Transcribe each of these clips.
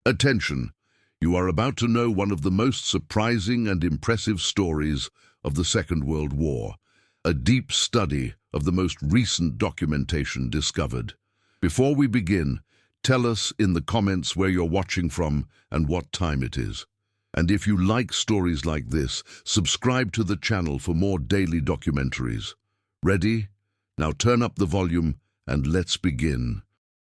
Attention! You are about to know one of the most surprising and impressive stories of the Second World War, a deep study of the most recent documentation discovered. Before we begin, tell us in the comments where you're watching from and what time it is. And if you like stories like this, subscribe to the channel for more daily documentaries. Ready? Now turn up the volume and let's begin.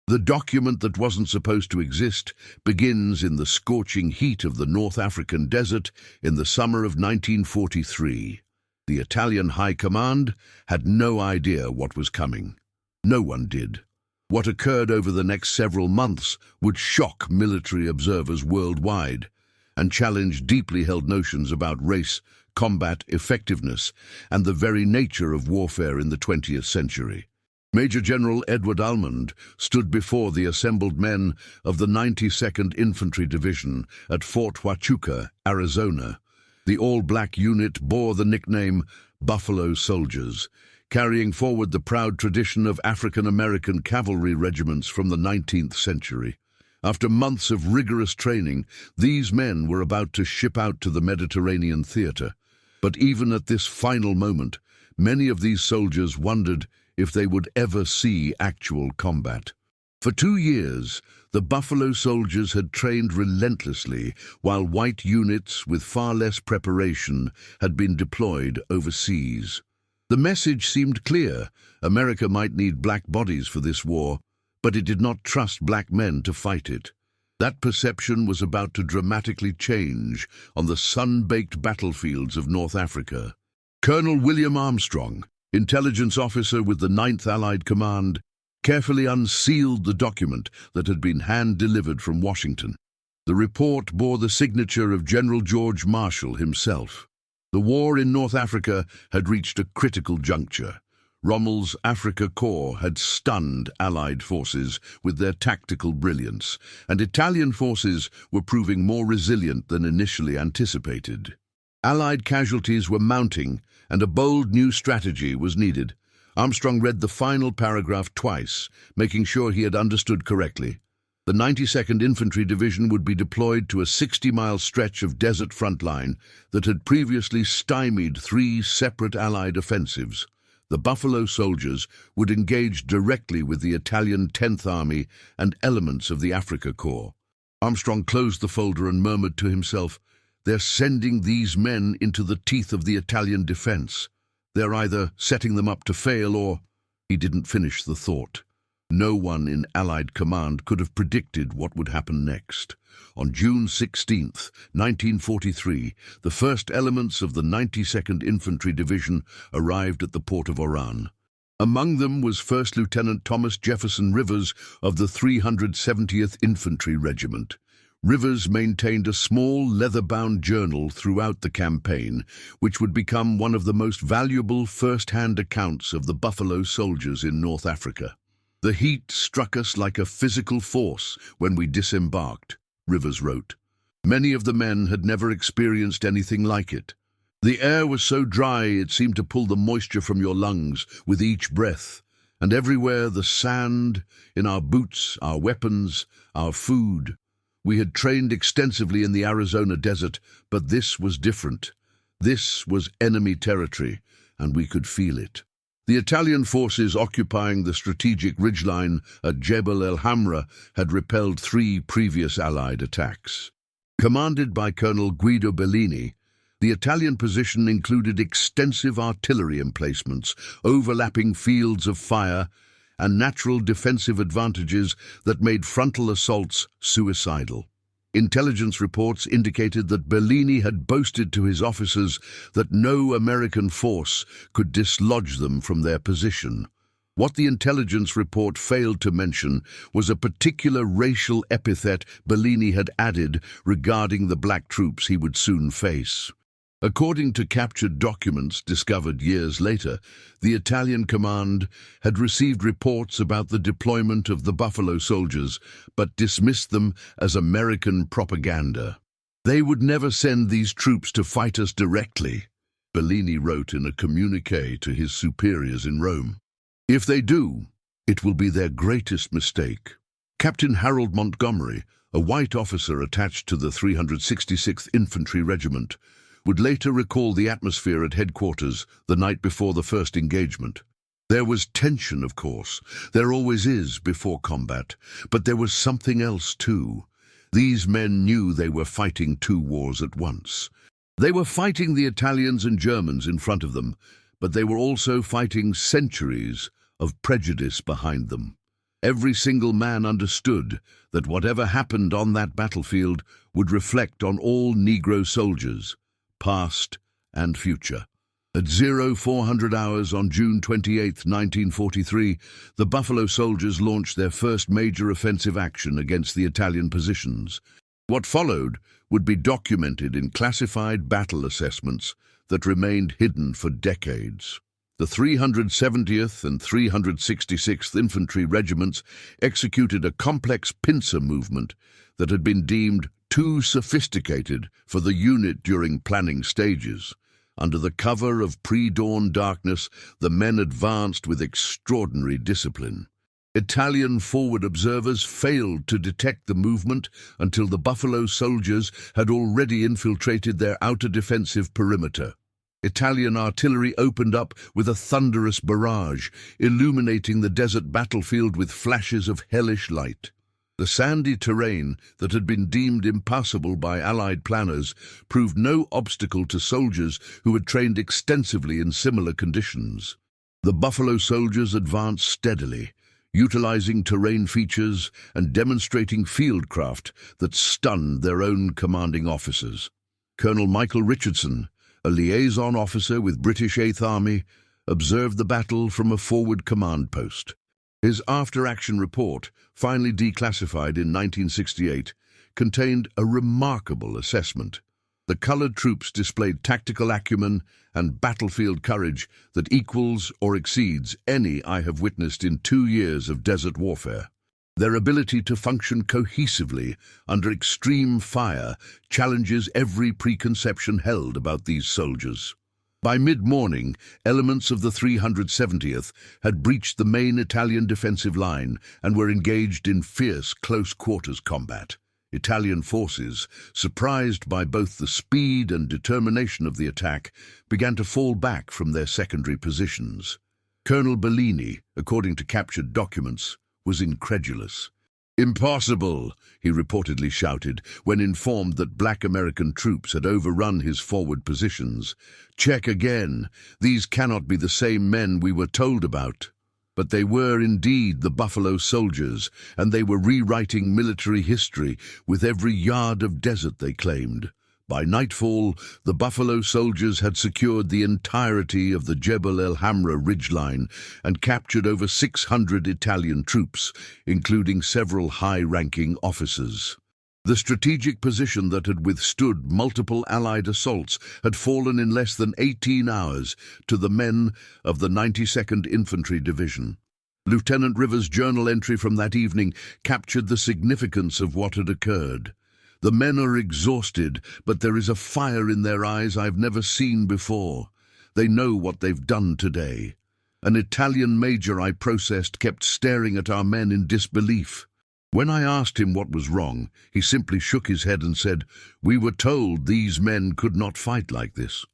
The document that wasn't supposed to exist begins in the scorching heat of the North African desert in the summer of 1943. The Italian High Command had no idea what was coming. No one did. What occurred over the next several months would shock military observers worldwide and challenge deeply held notions about race, combat effectiveness, and the very nature of warfare in the 20th century. Major General Edward Almond stood before the assembled men of the 92nd Infantry Division at Fort Huachuca, Arizona. The all-black unit bore the nickname Buffalo Soldiers, carrying forward the proud tradition of African-American cavalry regiments from the 19th century. After months of rigorous training, these men were about to ship out to the Mediterranean theater. But even at this final moment, many of these soldiers wondered if they would ever see actual combat. For 2 years, the Buffalo Soldiers had trained relentlessly, while white units with far less preparation had been deployed overseas. The message seemed clear: America might need black bodies for this war, but it did not trust black men to fight it. That perception was about to dramatically change on the sun-baked battlefields of North Africa. Colonel William Armstrong, intelligence officer with the 9th Allied Command, carefully unsealed the document that had been hand-delivered from Washington. The report bore the signature of General George Marshall himself. The war in North Africa had reached a critical juncture. Rommel's Africa Corps had stunned Allied forces with their tactical brilliance, and Italian forces were proving more resilient than initially anticipated. Allied casualties were mounting, and a bold new strategy was needed. Armstrong read the final paragraph twice, making sure he had understood correctly. The 92nd Infantry Division would be deployed to a 60-mile stretch of desert front line that had previously stymied 3 separate Allied offensives. The Buffalo Soldiers would engage directly with the Italian 10th Army and elements of the Africa Corps. Armstrong closed the folder and murmured to himself, "They're sending these men into the teeth of the Italian defense. They're either setting them up to fail or—" He didn't finish the thought. No one in Allied command could have predicted what would happen next. On June 16, 1943, the first elements of the 92nd Infantry Division arrived at the port of Oran. Among them was First Lieutenant Thomas Jefferson Rivers of the 370th Infantry Regiment. Rivers maintained a small leather-bound journal throughout the campaign, which would become one of the most valuable first-hand accounts of the Buffalo Soldiers in North Africa. "The heat struck us like a physical force when we disembarked," Rivers wrote. "Many of the men had never experienced anything like it. The air was so dry it seemed to pull the moisture from your lungs with each breath, and everywhere the sand, in our boots, our weapons, our food. We had trained extensively in the Arizona desert, but this was different. This was enemy territory, and we could feel it." The Italian forces occupying the strategic ridgeline at Jebel el Hamra had repelled 3 previous Allied attacks. Commanded by Colonel Guido Bellini, the Italian position included extensive artillery emplacements, overlapping fields of fire, and natural defensive advantages that made frontal assaults suicidal. Intelligence reports indicated that Bellini had boasted to his officers that no American force could dislodge them from their position. What the intelligence report failed to mention was a particular racial epithet Bellini had added regarding the black troops he would soon face. According to captured documents discovered years later, the Italian command had received reports about the deployment of the Buffalo Soldiers, but dismissed them as American propaganda. "They would never send these troops to fight us directly," Bellini wrote in a communiqué to his superiors in Rome. "If they do, it will be their greatest mistake." Captain Harold Montgomery, a white officer attached to the 366th Infantry Regiment, would later recall the atmosphere at headquarters the night before the first engagement. There was tension, of course. There always is before combat. But there was something else too. These men knew they were fighting two wars at once. They were fighting the Italians and Germans in front of them, but they were also fighting centuries of prejudice behind them. Every single man understood that whatever happened on that battlefield would reflect on all Negro soldiers, past and future. At 0400 hours on June 28, 1943, the Buffalo Soldiers launched their first major offensive action against the Italian positions. What followed would be documented in classified battle assessments that remained hidden for decades. The 370th and 366th Infantry Regiments executed a complex pincer movement that had been deemed too sophisticated for the unit during planning stages. Under the cover of pre-dawn darkness, the men advanced with extraordinary discipline. Italian forward observers failed to detect the movement until the Buffalo Soldiers had already infiltrated their outer defensive perimeter. Italian artillery opened up with a thunderous barrage, illuminating the desert battlefield with flashes of hellish light. The sandy terrain that had been deemed impassable by Allied planners proved no obstacle to soldiers who had trained extensively in similar conditions. The Buffalo Soldiers advanced steadily, utilizing terrain features and demonstrating fieldcraft that stunned their own commanding officers. Colonel Michael Richardson, a liaison officer with British 8th Army, observed the battle from a forward command post. His after-action report, finally declassified in 1968, contained a remarkable assessment. The colored troops displayed tactical acumen and battlefield courage that equals or exceeds any I have witnessed in 2 years of desert warfare. Their ability to function cohesively under extreme fire challenges every preconception held about these soldiers. By mid-morning, elements of the 370th had breached the main Italian defensive line and were engaged in fierce close-quarters combat. Italian forces, surprised by both the speed and determination of the attack, began to fall back from their secondary positions. Colonel Bellini, according to captured documents, was incredulous. "Impossible," he reportedly shouted when informed that black American troops had overrun his forward positions. "Check again. These cannot be the same men we were told about." But they were indeed the Buffalo Soldiers, and they were rewriting military history with every yard of desert they claimed. By nightfall, the Buffalo Soldiers had secured the entirety of the Jebel el Hamra ridgeline and captured over 600 Italian troops, including several high-ranking officers. The strategic position that had withstood multiple Allied assaults had fallen in less than 18 hours to the men of the 92nd Infantry Division. Lieutenant Rivers' journal entry from that evening captured the significance of what had occurred. "The men are exhausted, but there is a fire in their eyes I've never seen before. They know what they've done today." An Italian major I processed kept staring at our men in disbelief. When I asked him what was wrong, he simply shook his head and said, "We were told these men could not fight like this."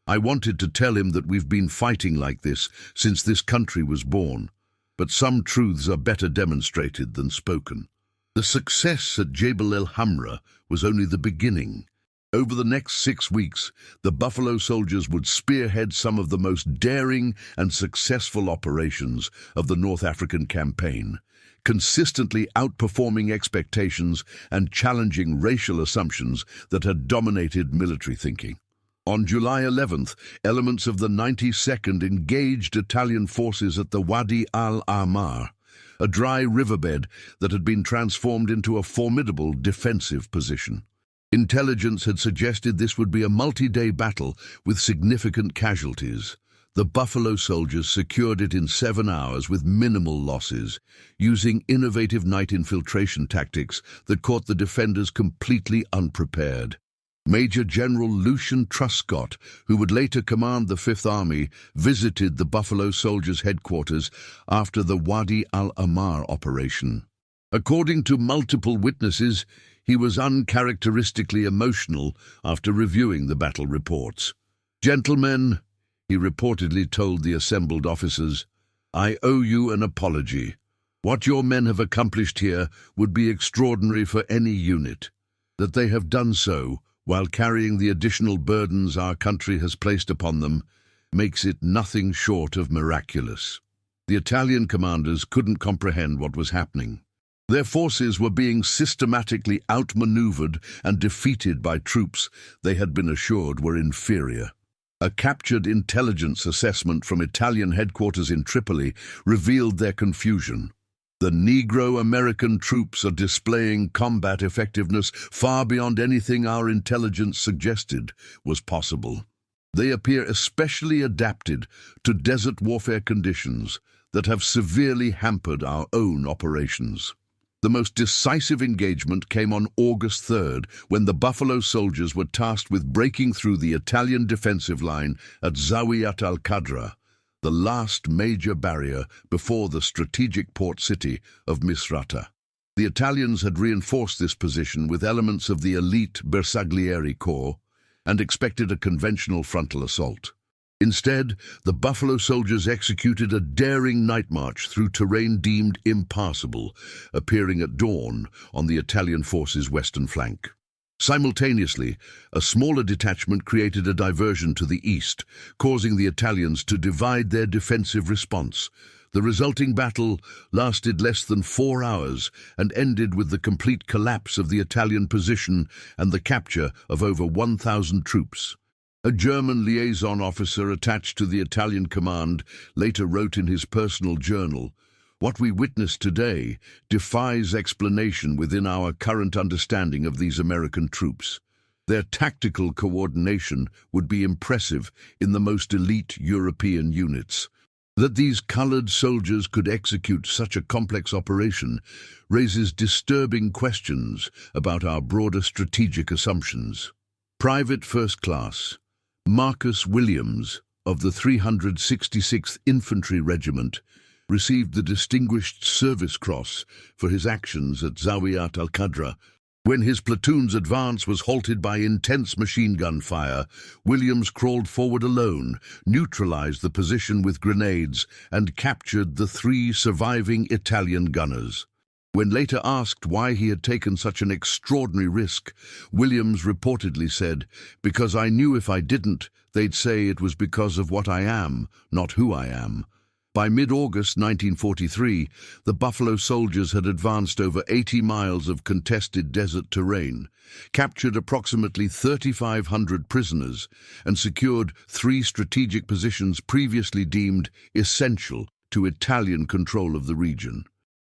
I wanted to tell him that we've been fighting like this since this country was born, but some truths are better demonstrated than spoken. The success at Jebel el Hamra was only the beginning. Over the next 6 weeks, the Buffalo Soldiers would spearhead some of the most daring and successful operations of the North African campaign, consistently outperforming expectations and challenging racial assumptions that had dominated military thinking. On July 11th, elements of the 92nd engaged Italian forces at the Wadi al-Ahmar, a dry riverbed that had been transformed into a formidable defensive position. Intelligence had suggested this would be a multi-day battle with significant casualties. The Buffalo Soldiers secured it in 7 hours with minimal losses, using innovative night infiltration tactics that caught the defenders completely unprepared. Major General Lucian Truscott, who would later command the 5th Army, visited the Buffalo Soldiers' headquarters after the Wadi al-Ahmar operation. According to multiple witnesses, He was uncharacteristically emotional after reviewing the battle reports. "Gentlemen," he reportedly told the assembled officers, "I owe you an apology. What your men have accomplished here would be extraordinary for any unit. That they have done so, while carrying the additional burdens our country has placed upon them, makes it nothing short of miraculous." The Italian commanders couldn't comprehend what was happening. Their forces were being systematically outmaneuvered and defeated by troops they had been assured were inferior. A captured intelligence assessment from Italian headquarters in Tripoli revealed their confusion. "The Negro-American troops are displaying combat effectiveness far beyond anything our intelligence suggested was possible. They appear especially adapted to desert warfare conditions that have severely hampered our own operations." The most decisive engagement came on August 3rd, when the Buffalo Soldiers were tasked with breaking through the Italian defensive line at Zawiyat al-Qadra, the last major barrier before the strategic port city of Misrata. The Italians had reinforced this position with elements of the elite Bersaglieri Corps and expected a conventional frontal assault. Instead, the Buffalo Soldiers executed a daring night march through terrain deemed impassable, appearing at dawn on the Italian forces' western flank. Simultaneously, a smaller detachment created a diversion to the east, causing the Italians to divide their defensive response. The resulting battle lasted less than 4 hours and ended with the complete collapse of the Italian position and the capture of over 1,000 troops. A German liaison officer attached to the Italian command later wrote in his personal journal, "What we witness today defies explanation within our current understanding of these American troops. Their tactical coordination would be impressive in the most elite European units. That these colored soldiers could execute such a complex operation raises disturbing questions about our broader strategic assumptions." Private First Class Marcus Williams of the 366th Infantry Regiment received the Distinguished Service Cross for his actions at Zawiyat al-Qadra. When his platoon's advance was halted by intense machine gun fire, Williams crawled forward alone, neutralized the position with grenades, and captured the 3 surviving Italian gunners. When later asked why he had taken such an extraordinary risk, Williams reportedly said, "Because I knew if I didn't, they'd say it was because of what I am, not who I am." By mid-August 1943, the Buffalo Soldiers had advanced over 80 miles of contested desert terrain, captured approximately 3,500 prisoners, and secured 3 strategic positions previously deemed essential to Italian control of the region.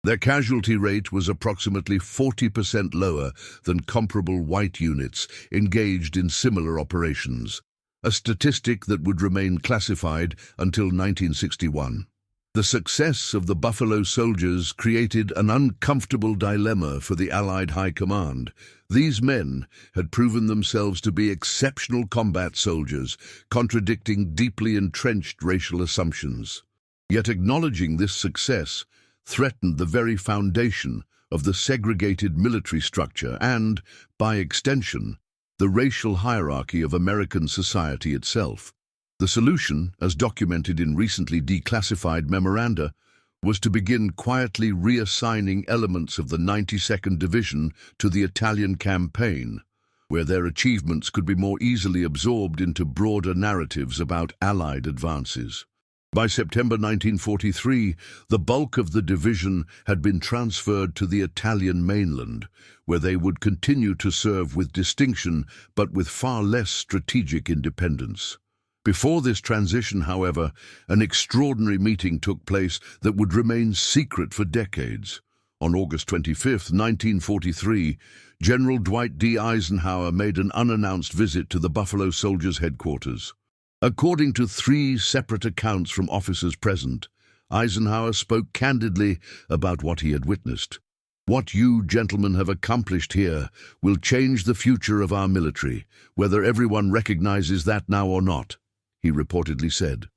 Their casualty rate was approximately 40% lower than comparable white units engaged in similar operations, a statistic that would remain classified until 1961. The success of the Buffalo Soldiers created an uncomfortable dilemma for the Allied High Command. These men had proven themselves to be exceptional combat soldiers, contradicting deeply entrenched racial assumptions. Yet acknowledging this success threatened the very foundation of the segregated military structure and, by extension, the racial hierarchy of American society itself. The solution, as documented in recently declassified memoranda, was to begin quietly reassigning elements of the 92nd Division to the Italian campaign, where their achievements could be more easily absorbed into broader narratives about Allied advances. By September 1943, the bulk of the division had been transferred to the Italian mainland, where they would continue to serve with distinction but with far less strategic independence. Before this transition, however, an extraordinary meeting took place that would remain secret for decades. On August 25, 1943, General Dwight D. Eisenhower made an unannounced visit to the Buffalo Soldiers' headquarters. According to 3 separate accounts from officers present, Eisenhower spoke candidly about what he had witnessed. "What you gentlemen have accomplished here will change the future of our military, whether everyone recognizes that now or not," he reportedly said.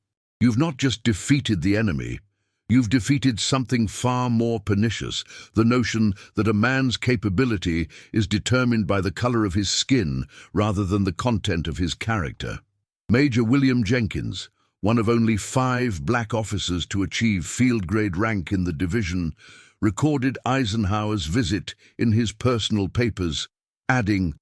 "You've not just defeated the enemy, You've defeated something far more pernicious, the notion that a man's capability is determined by the color of his skin rather than the content of his character. Major William Jenkins, one of only 5 black officers to achieve field-grade rank in the division, recorded Eisenhower's visit in his personal papers, adding,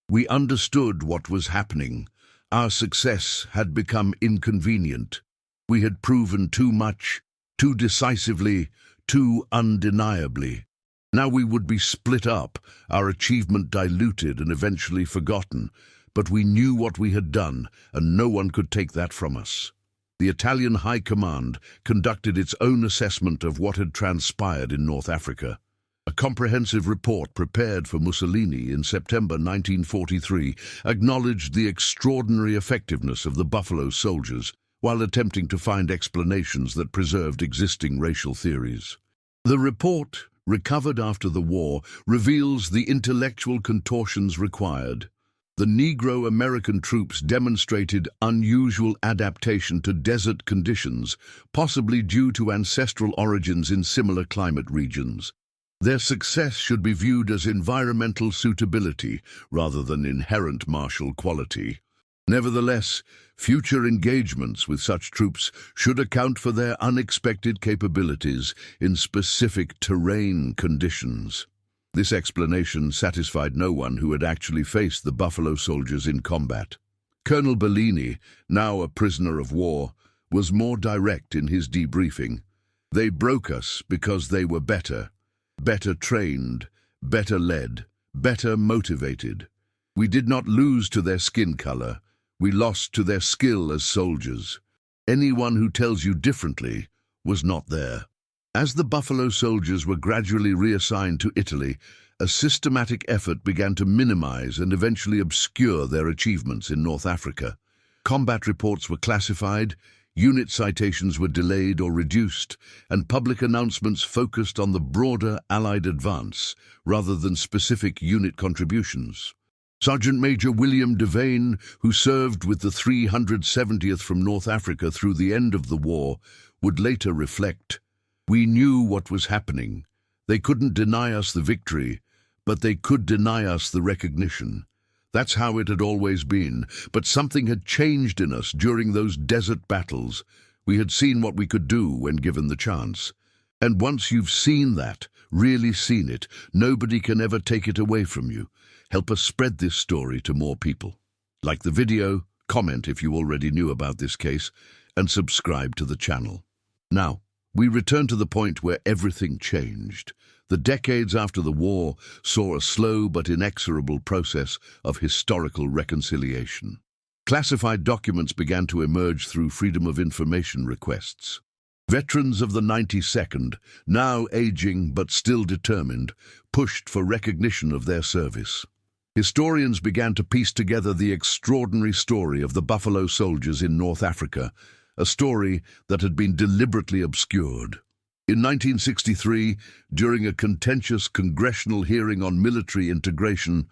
"We understood what was happening. Our success had become inconvenient. We had proven too much, too decisively, too undeniably. Now we would be split up, our achievement diluted and eventually forgotten, but we knew what we had done, and no one could take that from us." The Italian High Command conducted its own assessment of what had transpired in North Africa. A comprehensive report prepared for Mussolini in September 1943 acknowledged the extraordinary effectiveness of the Buffalo Soldiers, while attempting to find explanations that preserved existing racial theories. The report, recovered after the war, reveals the intellectual contortions required. The Negro American troops demonstrated unusual adaptation to desert conditions, possibly due to ancestral origins in similar climate regions. Their success should be viewed as environmental suitability rather than inherent martial quality. Nevertheless, future engagements with such troops should account for their unexpected capabilities in specific terrain conditions. This explanation satisfied no one who had actually faced the Buffalo Soldiers in combat. Colonel Bellini, now a prisoner of war, was more direct in his debriefing. "They broke us because they were better trained, better led, better motivated. We did not lose to their skin color. We lost to their skill as soldiers. Anyone who tells you differently was not there." As the Buffalo Soldiers were gradually reassigned to Italy, a systematic effort began to minimize and eventually obscure their achievements in North Africa. Combat reports were classified, unit citations were delayed or reduced, and public announcements focused on the broader Allied advance rather than specific unit contributions. Sergeant Major William Devane, who served with the 370th from North Africa through the end of the war, would later reflect, "We knew what was happening. They couldn't deny us the victory, but they could deny us the recognition. That's how it had always been, but something had changed in us during those desert battles. We had seen what we could do when given the chance. And once you've seen that, really seen it, nobody can ever take it away from you. Help us spread this story to more people. Like the video, comment if you already knew about this case, and subscribe to the channel." Now, we return to the point where everything changed. The decades after the war saw a slow but inexorable process of historical reconciliation. Classified documents began to emerge through Freedom of Information requests. Veterans of the 92nd, now aging but still determined, pushed for recognition of their service. Historians began to piece together the extraordinary story of the Buffalo Soldiers in North Africa, a story that had been deliberately obscured. In 1963, during a contentious congressional hearing on military integration,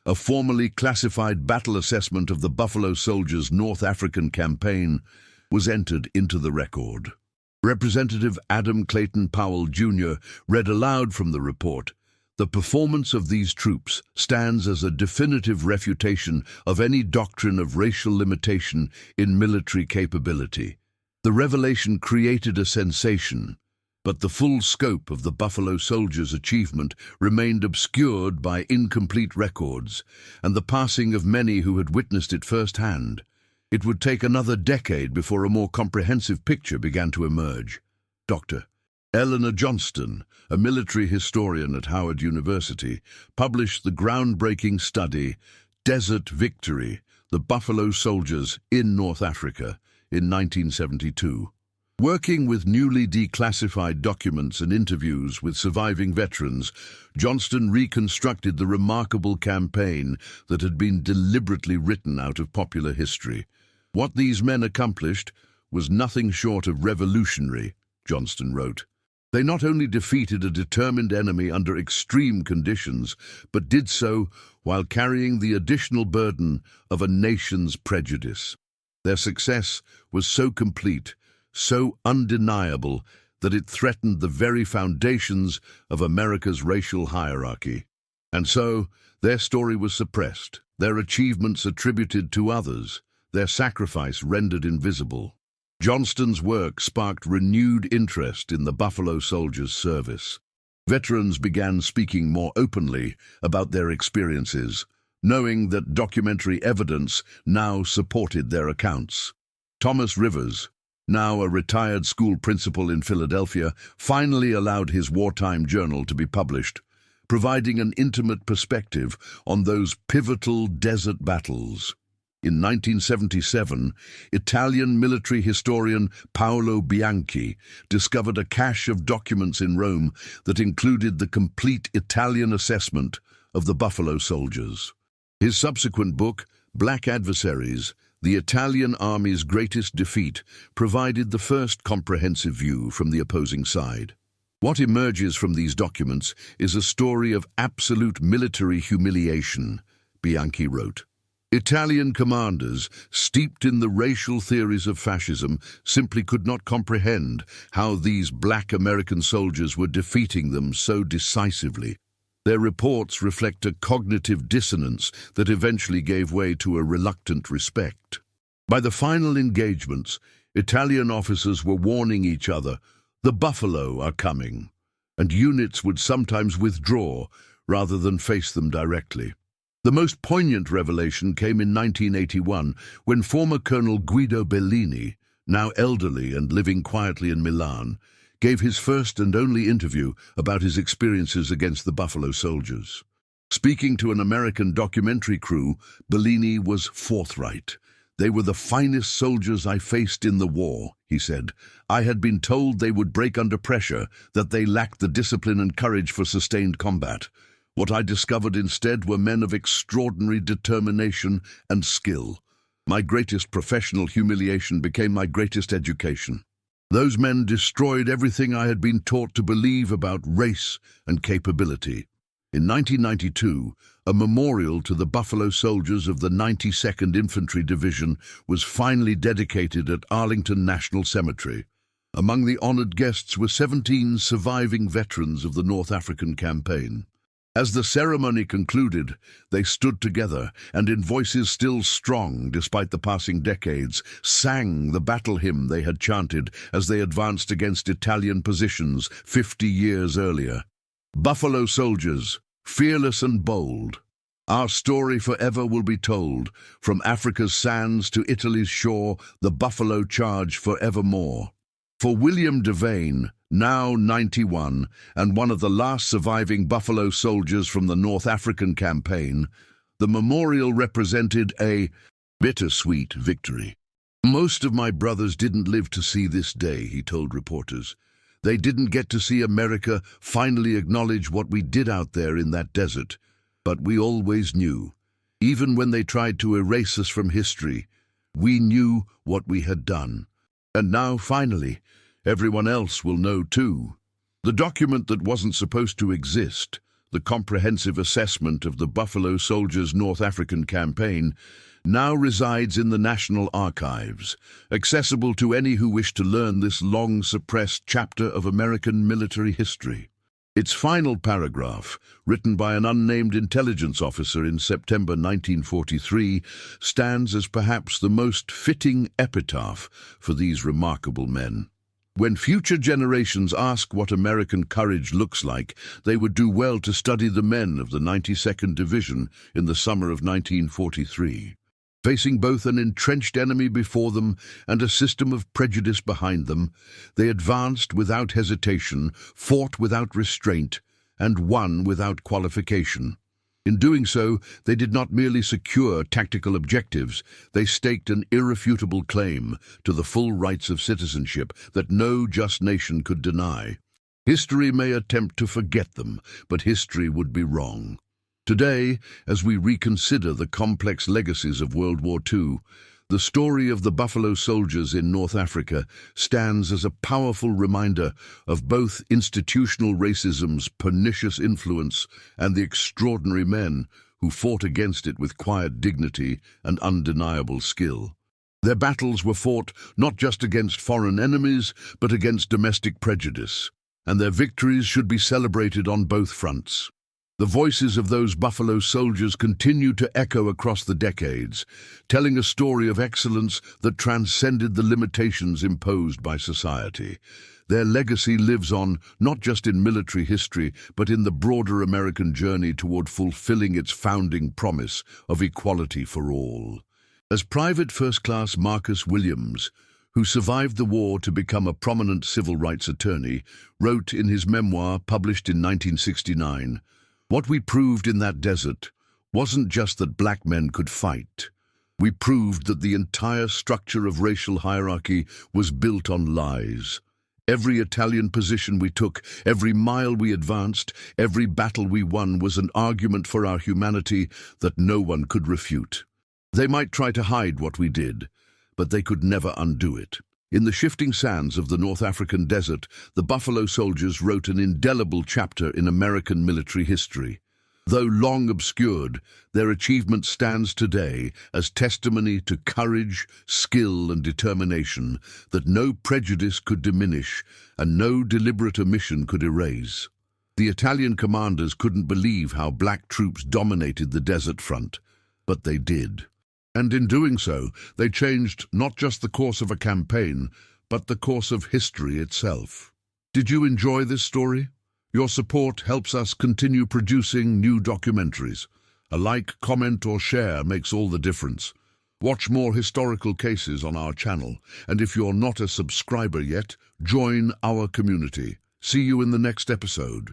a formally classified battle assessment of the Buffalo Soldiers' North African campaign was entered into the record. Representative Adam Clayton Powell, Jr. read aloud from the report, "The performance of these troops stands as a definitive refutation of any doctrine of racial limitation in military capability. The revelation created a sensation, but the full scope of the Buffalo Soldiers' achievement remained obscured by incomplete records and the passing of many who had witnessed it firsthand. It would take another decade before a more comprehensive picture began to emerge." Dr. Eleanor Johnston, a military historian at Howard University, published the groundbreaking study, Desert Victory, The Buffalo Soldiers in North Africa, in 1972. Working with newly declassified documents and interviews with surviving veterans, Johnston reconstructed the remarkable campaign that had been deliberately written out of popular history. "What these men accomplished was nothing short of revolutionary," Johnston wrote. "They not only defeated a determined enemy under extreme conditions, but did so while carrying the additional burden of a nation's prejudice. Their success was so complete, so undeniable, that it threatened the very foundations of America's racial hierarchy. And so, their story was suppressed, their achievements attributed to others, their sacrifice rendered invisible. Johnston's work sparked renewed interest in the Buffalo Soldiers' service. Veterans began speaking more openly about their experiences, knowing that documentary evidence now supported their accounts. Thomas Rivers, now a retired school principal in Philadelphia, finally allowed his wartime journal to be published, providing an intimate perspective on those pivotal desert battles. In 1977, Italian military historian Paolo Bianchi discovered a cache of documents in Rome that included the complete Italian assessment of the Buffalo Soldiers. His subsequent book, Black Adversaries, The Italian Army's Greatest Defeat, provided the first comprehensive view from the opposing side. What emerges from these documents is a story of absolute military humiliation, Bianchi wrote. Italian commanders, steeped in the racial theories of fascism, simply could not comprehend how these black American soldiers were defeating them so decisively. Their reports reflect a cognitive dissonance that eventually gave way to a reluctant respect. By the final engagements, Italian officers were warning each other, "The buffalo are coming," and units would sometimes withdraw rather than face them directly. The most poignant revelation came in 1981 when former Colonel Guido Bellini, now elderly and living quietly in Milan, gave his first and only interview about his experiences against the Buffalo Soldiers. Speaking to an American documentary crew, Bellini was forthright. "They were the finest soldiers I faced in the war," he said. "I had been told they would break under pressure, that they lacked the discipline and courage for sustained combat. What I discovered instead were men of extraordinary determination and skill. My greatest professional humiliation became my greatest education. Those men destroyed everything I had been taught to believe about race and capability." In 1992, a memorial to the Buffalo Soldiers of the 92nd Infantry Division was finally dedicated at Arlington National Cemetery. Among the honored guests were 17 surviving veterans of the North African campaign. As the ceremony concluded, they stood together and, in voices still strong despite the passing decades, sang the battle hymn they had chanted as they advanced against Italian positions 50 years earlier. "Buffalo soldiers, fearless and bold. Our story forever will be told. From Africa's sands to Italy's shore, the buffalo charge forevermore." For William Devane, now 91, and one of the last surviving Buffalo Soldiers from the North African campaign, the memorial represented a bittersweet victory. "Most of my brothers didn't live to see this day," he told reporters. "They didn't get to see America finally acknowledge what we did out there in that desert. But we always knew. Even when they tried to erase us from history, we knew what we had done. And now, finally, everyone else will know too." The document that wasn't supposed to exist, the comprehensive assessment of the Buffalo Soldiers' North African campaign, now resides in the National Archives, accessible to any who wish to learn this long-suppressed chapter of American military history. Its final paragraph, written by an unnamed intelligence officer in September 1943, stands as perhaps the most fitting epitaph for these remarkable men. When future generations ask what American courage looks like, they would do well to study the men of the 92nd Division in the summer of 1943. Facing both an entrenched enemy before them and a system of prejudice behind them, they advanced without hesitation, fought without restraint, and won without qualification. In doing so, they did not merely secure tactical objectives, they staked an irrefutable claim to the full rights of citizenship that no just nation could deny. History may attempt to forget them, but history would be wrong. Today, as we reconsider the complex legacies of World War II, the story of the Buffalo Soldiers in North Africa stands as a powerful reminder of both institutional racism's pernicious influence and the extraordinary men who fought against it with quiet dignity and undeniable skill. Their battles were fought not just against foreign enemies, but against domestic prejudice, and their victories should be celebrated on both fronts. The voices of those Buffalo Soldiers continue to echo across the decades, telling a story of excellence that transcended the limitations imposed by society. Their legacy lives on, not just in military history, but in the broader American journey toward fulfilling its founding promise of equality for all. As Private First Class Marcus Williams, who survived the war to become a prominent civil rights attorney, wrote in his memoir published in 1969, "What we proved in that desert wasn't just that black men could fight. We proved that the entire structure of racial hierarchy was built on lies. Every Italian position we took, every mile we advanced, every battle we won was an argument for our humanity that no one could refute. They might try to hide what we did, but they could never undo it." In the shifting sands of the North African desert, the Buffalo Soldiers wrote an indelible chapter in American military history. Though long obscured, their achievement stands today as testimony to courage, skill, and determination that no prejudice could diminish and no deliberate omission could erase. The Italian commanders couldn't believe how black troops dominated the desert front, but they did. And in doing so, they changed not just the course of a campaign, but the course of history itself. Did you enjoy this story? Your support helps us continue producing new documentaries. A like, comment, or share makes all the difference. Watch more historical cases on our channel, and if you're not a subscriber yet, join our community. See you in the next episode.